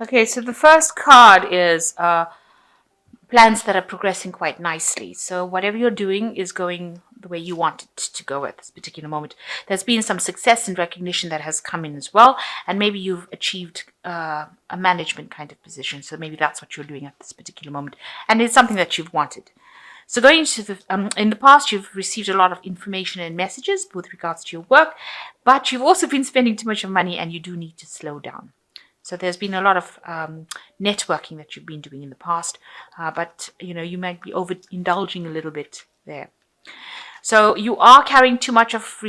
Okay, so the first card is plans that are progressing quite nicely. So whatever you're doing is going the way you want it to go at this particular moment. There's been some success and recognition that has come in as well, and maybe you've achieved a management kind of position. So maybe that's what you're doing at this particular moment, and it's something that you've wanted. So going into in the past, you've received a lot of information and messages with regards to your work, but you've also been spending too much of money, and you do need to slow down. So there's been a lot of networking that you've been doing in the past, but you might be overindulging a little bit there. So you are carrying too much of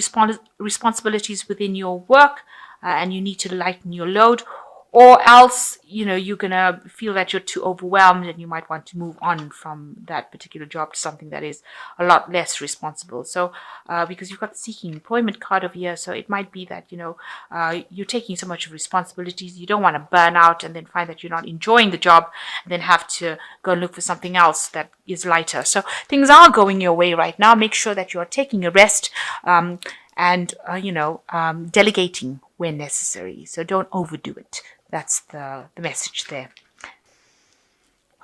responsibilities within your work, and you need to lighten your load, or else you're gonna feel that you're too overwhelmed and you might want to move on from that particular job to something that is a lot less responsible. So because you've got the seeking employment card over here, so it might be that you're taking so much of responsibilities, you don't want to burn out and then find that you're not enjoying the job and then have to go and look for something else that is lighter. So things are going your way right now. Make sure that you're taking a rest, and delegating when necessary. So don't overdo it. That's the message there.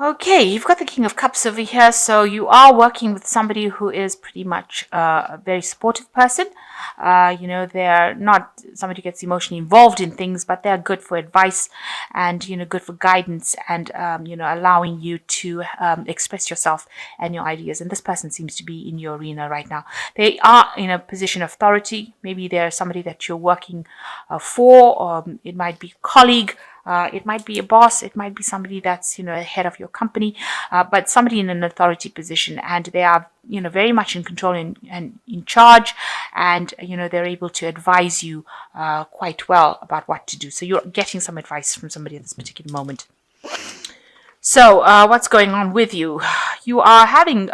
Okay, you've got the King of Cups over here, so you are working with somebody who is pretty much a very supportive person. They're not somebody who gets emotionally involved in things, but they're good for advice and, good for guidance and, allowing you to express yourself and your ideas. And this person seems to be in your arena right now. They are in a position of authority. Maybe they're somebody that you're working for, or it might be a colleague. It might be a boss, it might be somebody that's, head of your company, but somebody in an authority position, and they are, very much in control and in charge, and, they're able to advise you quite well about what to do. So you're getting some advice from somebody at this particular moment. So what's going on with you? You are having,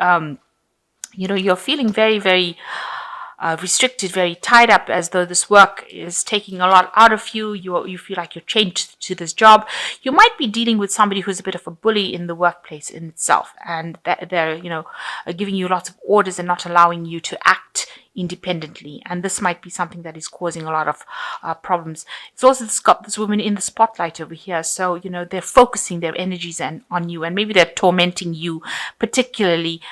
you're feeling very, very restricted, very tied up, as though this work is taking a lot out of you. You feel like you're chained to this job. You might be dealing with somebody who's a bit of a bully in the workplace in itself, and they're giving you lots of orders and not allowing you to act independently, and this might be something that is causing a lot of problems. It's also got this woman in the spotlight over here, so they're focusing their energies on you, and maybe they're tormenting you particularly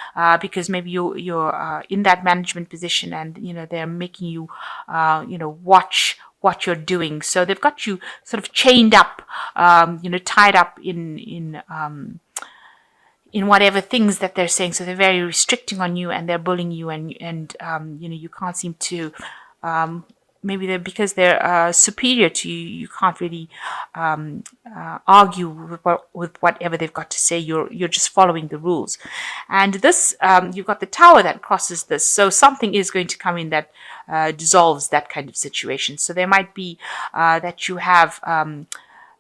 because maybe you're in that management position, and they're making you watch what you're doing. So they've got you sort of chained up, tied up in whatever things that they're saying. So they're very restricting on you, and they're bullying you, and you can't seem to, maybe because they're superior to you, you can't really argue with whatever they've got to say. You're just following the rules. And this, you've got the Tower that crosses this. So something is going to come in that dissolves that kind of situation. So there might be that you have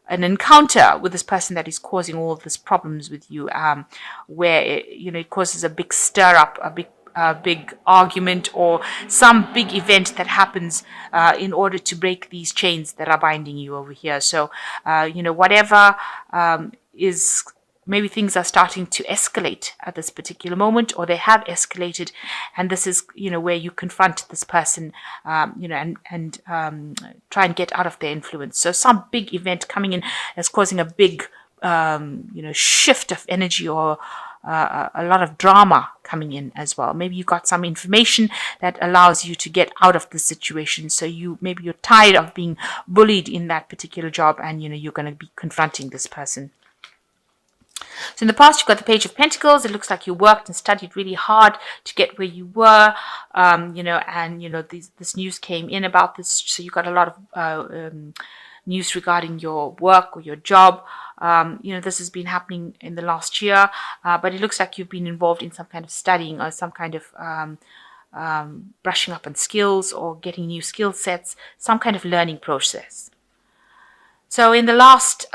an encounter with this person that is causing all of these problems with you, where it causes a big stir up, a big argument, or some big event that happens in order to break these chains that are binding you over here. So whatever is, maybe things are starting to escalate at this particular moment, or they have escalated, and this is where you confront this person, and try and get out of their influence. So some big event coming in is causing a big shift of energy, or a lot of drama coming in as well. Maybe you got some information that allows you to get out of the situation. So maybe you're tired of being bullied in that particular job, and you're going to be confronting this person. So in the past, you've got the Page of Pentacles. It looks like you worked and studied really hard to get where you were, this news came in about this. So you got a lot of news regarding your work or your job. This has been happening in the last year, but it looks like you've been involved in some kind of studying, or some kind of brushing up on skills, or getting new skill sets, some kind of learning process. So in the last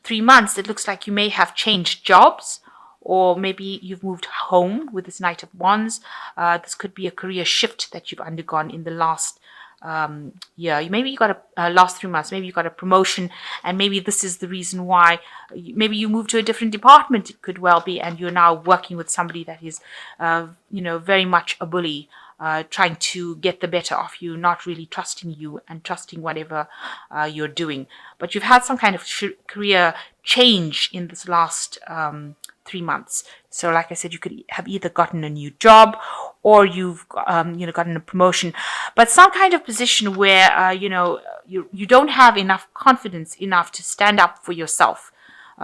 3 months, it looks like you may have changed jobs, or maybe you've moved home with this Knight of Wands. This could be a career shift that you've undergone in the last year. Maybe you got last 3 months, maybe you got a promotion, and maybe this is the reason why. Maybe you moved to a different department, it could well be, and you're now working with somebody that is very much a bully, trying to get the better of you, not really trusting you and trusting whatever you're doing. But you've had some kind of career change in this last 3 months. So like I said, you could have either gotten a new job or you've gotten a promotion, but some kind of position where you don't have enough confidence enough to stand up for yourself.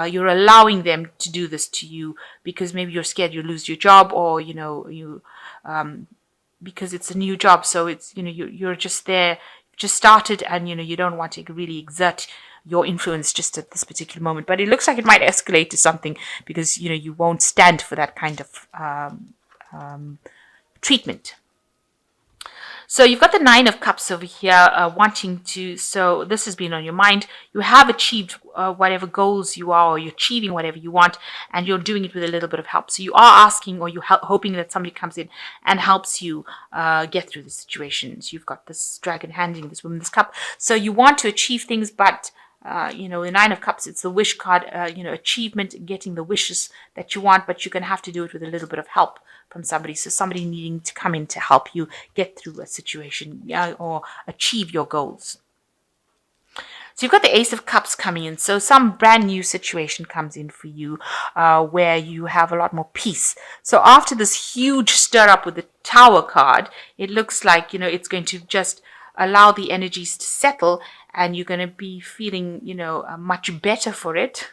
You're allowing them to do this to you because maybe you're scared you lose your job, or because it's a new job. So it's you're just there, just started, and you don't want to really exert your influence just at this particular moment. But it looks like it might escalate to something because you won't stand for that kind of treatment. So you've got the Nine of Cups over here, wanting to, so this has been on your mind. You have achieved whatever goals you are, or you're achieving whatever you want, and you're doing it with a little bit of help. So you are asking, or you're hoping that somebody comes in and helps you get through the situations. You've got this dragon handing this woman this cup. So you want to achieve things, but the Nine of Cups, it's the wish card, achievement, getting the wishes that you want, but you're going to have to do it with a little bit of help from somebody. So somebody needing to come in to help you get through a situation, or achieve your goals. So you've got the Ace of Cups coming in. So some brand new situation comes in for you where you have a lot more peace. So after this huge stir up with the Tower card, it looks like, it's going to just allow the energies to settle, and you're going to be feeling, much better for it.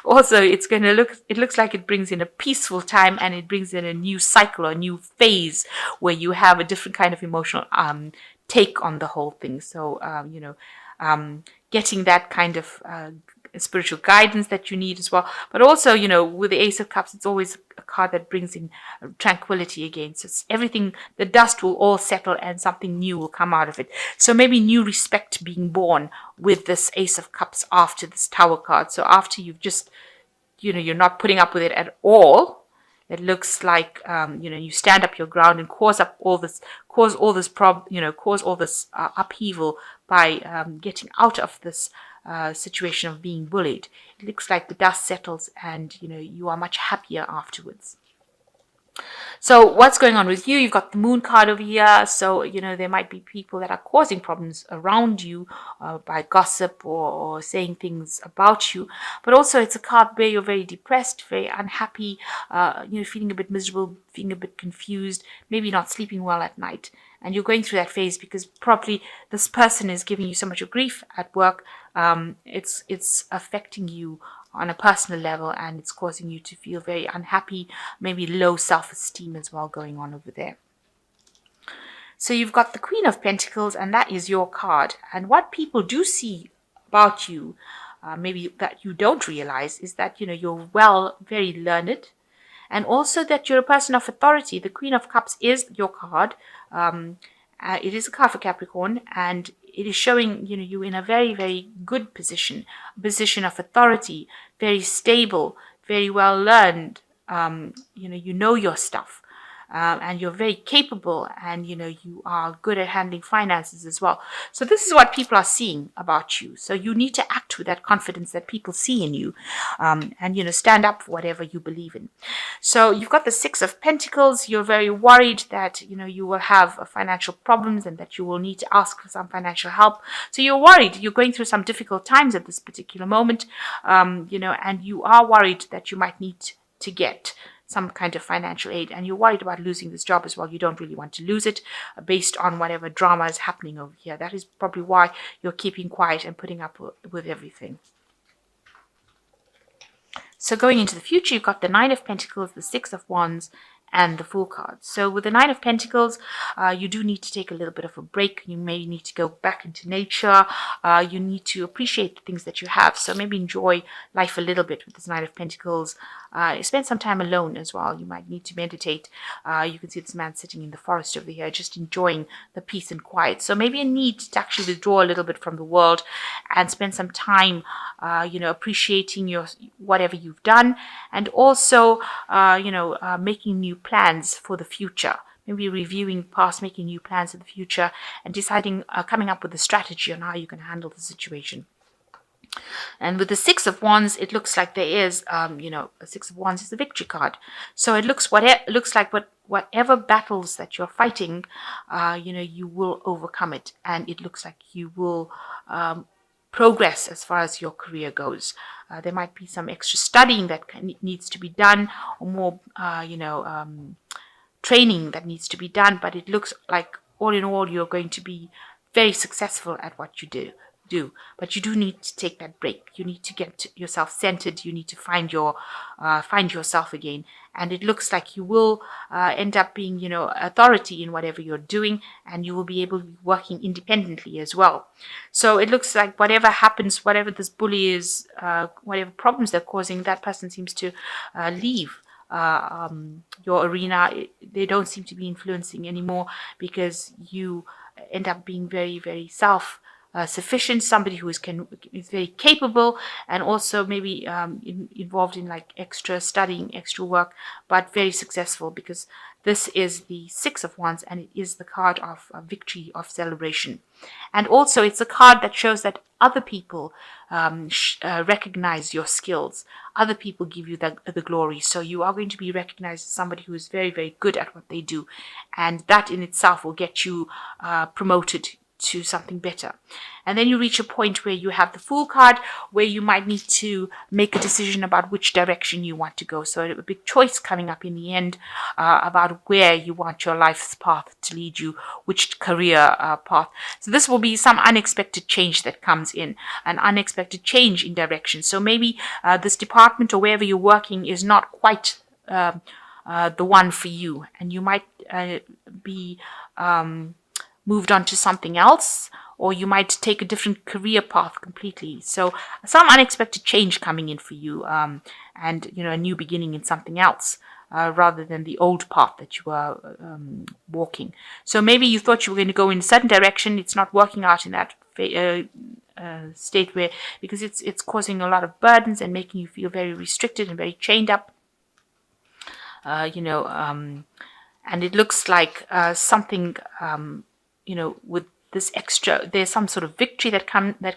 Also, it looks like it brings in a peaceful time, and it brings in a new cycle or a new phase where you have a different kind of emotional take on the whole thing. So, getting that kind of spiritual guidance that you need as well. But also, with the Ace of Cups, it's always a card that brings in tranquility again. So it's everything, the dust will all settle and something new will come out of it. So maybe new respect being born with this Ace of Cups after this Tower card. So after you've just, you're not putting up with it at all, it looks like, you stand up your ground and cause all this upheaval by getting out of this situation of being bullied. It looks like the dust settles, and you are much happier afterwards. So what's going on with you? You've got the Moon card over here. So, there might be people that are causing problems around you by gossip or saying things about you. But also it's a card where you're very depressed, very unhappy, feeling a bit miserable, feeling a bit confused, maybe not sleeping well at night. And you're going through that phase because probably this person is giving you so much of grief at work. It's affecting you on a personal level, and it's causing you to feel very unhappy, maybe low self-esteem as well going on over there. So you've got the Queen of Pentacles, and that is your card. And what people do see about you, maybe that you don't realize, is that, you're very learned, and also that you're a person of authority. The Queen of Cups is your card. It is a card for Capricorn, and it is showing you in a very, very good position, a position of authority, very stable, very well learned. You know your stuff. And you're very capable, and you are good at handling finances as well. So this is what people are seeing about you. So you need to act with that confidence that people see in you, and stand up for whatever you believe in. So you've got the Six of Pentacles. You're very worried that you will have financial problems and that you will need to ask for some financial help. So you're worried. You're going through some difficult times at this particular moment, and you are worried that you might need to get some kind of financial aid, and you're worried about losing this job as well. You don't really want to lose it based on whatever drama is happening over here. That is probably why you're keeping quiet and putting up with everything. So going into the future, you've got the Nine of Pentacles, the Six of Wands, and the Fool card. So with the Nine of Pentacles, you do need to take a little bit of a break. You may need to go back into nature. You need to appreciate the things that you have. So maybe enjoy life a little bit with this Nine of Pentacles. Spend some time alone as well. You might need to meditate. You can see this man sitting in the forest over here, just enjoying the peace and quiet. So maybe a need to actually withdraw a little bit from the world and spend some time, appreciating whatever you've done, and also, making new plans for the future. Maybe reviewing past, making new plans for the future, and deciding, coming up with a strategy on how you can handle the situation. And with the Six of Wands, it looks like there is, a Six of Wands is the victory card. So it looks like whatever battles that you're fighting, you will overcome it, and it looks like you will progress as far as your career goes. There might be some extra studying that needs to be done, or more, training that needs to be done. But it looks like all in all, you're going to be very successful at what you do. But you do need to take that break. You need to get yourself centered. You need to find yourself again. And it looks like you will end up being, authority in whatever you're doing, and you will be able to be working independently as well. So it looks like whatever happens, whatever this bully is, whatever problems they're causing, that person seems to leave your arena. They don't seem to be influencing anymore, because you end up being very, very sufficient, somebody who is very capable, and also maybe involved in like extra studying, extra work, but very successful, because this is the Six of Wands, and it is the card of victory, of celebration. And also it's a card that shows that other people recognize your skills. Other people give you the glory. So you are going to be recognized as somebody who is very, very good at what they do. And that in itself will get you promoted to something better. And then you reach a point where you have the Fool card, where you might need to make a decision about which direction you want to go. So a big choice coming up in the end about where you want your life's path to lead you, which career path. So this will be some unexpected change that comes in, an unexpected change in direction. So maybe this department or wherever you're working is not quite the one for you, and you might be moved on to something else, or you might take a different career path completely. So some unexpected change coming in for you, and a new beginning in something else, rather than the old path that you were walking. So maybe you thought you were going to go in a certain direction. It's not working out in that state, where, because it's causing a lot of burdens and making you feel very restricted and very chained up. And it looks like something, with this extra, there's some sort of victory that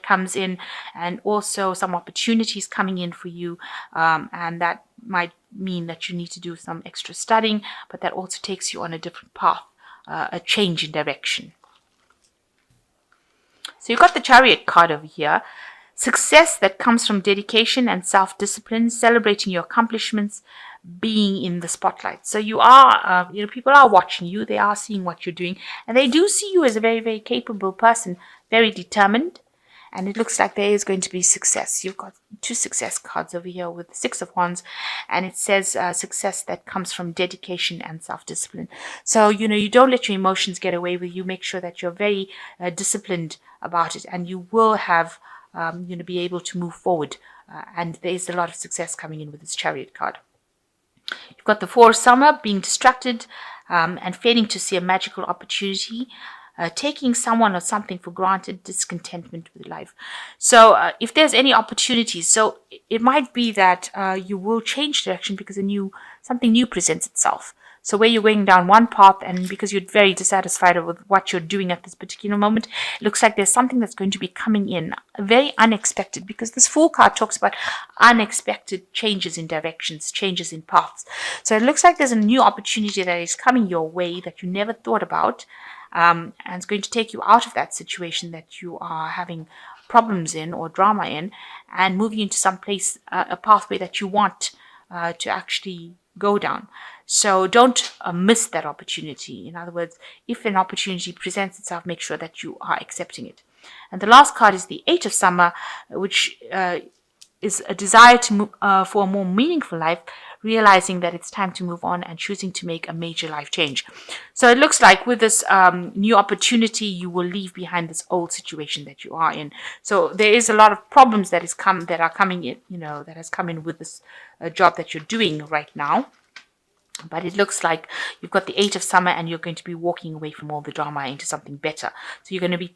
comes in, and also some opportunities coming in for you, and that might mean that you need to do some extra studying, but that also takes you on a different path, a change in direction. So you've got the Chariot card over here. Success that comes from dedication and self-discipline, celebrating your accomplishments, being in the spotlight. So you are, people are watching you. They are seeing what you're doing, and they do see you as a very, very capable person, very determined. And it looks like there is going to be success. You've got two success cards over here with the Six of Wands, and it says success that comes from dedication and self-discipline. So, you don't let your emotions get away with you. Make sure that you're very disciplined about it, and you will have, be able to move forward. And there is a lot of success coming in with this Chariot card. You've got the Four of Summer, being distracted and failing to see a magical opportunity, taking someone or something for granted, discontentment with life. So if there's any opportunities, so it might be that you will change direction because something new presents itself. So where you're going down one path, and because you're very dissatisfied with what you're doing at this particular moment, it looks like there's something that's going to be coming in, very unexpected, because this Fool card talks about unexpected changes in directions, changes in paths. So it looks like there's a new opportunity that is coming your way that you never thought about, and it's going to take you out of that situation that you are having problems in or drama in, and moving into some place, a pathway that you want to actually go down. So don't miss that opportunity. In other words, if an opportunity presents itself, make sure that you are accepting it. And the last card is the Eight of Summer, which is a desire to move, for a more meaningful life, realizing that it's time to move on and choosing to make a major life change. So it looks like with this new opportunity, you will leave behind this old situation that you are in. So there is a lot of problems that has come in with this job that you're doing right now. But it looks like you've got the Eight of Summer, and you're going to be walking away from all the drama into something better. So you're going to be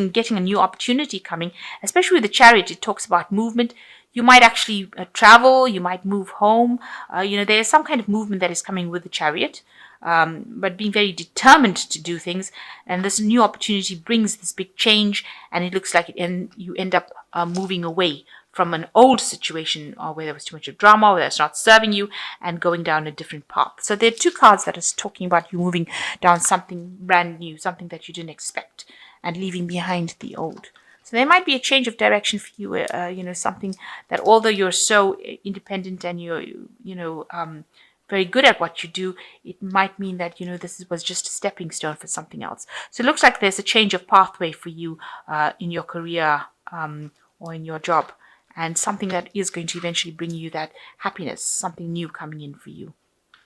getting a new opportunity coming, especially with the Chariot. It talks about movement. You might actually travel, you might move home. There's some kind of movement that is coming with the Chariot, but being very determined to do things. And this new opportunity brings this big change, and it looks like you end up moving away from an old situation or where there was too much of drama, where it's not serving you, and going down a different path. So there are two cards that is talking about you moving down something brand new, something that you didn't expect, and leaving behind the old. So there might be a change of direction for you, something that although you're so independent and you're very good at what you do, it might mean that, this was just a stepping stone for something else. So it looks like there's a change of pathway for you in your career or in your job, and something that is going to eventually bring you that happiness, something new coming in for you.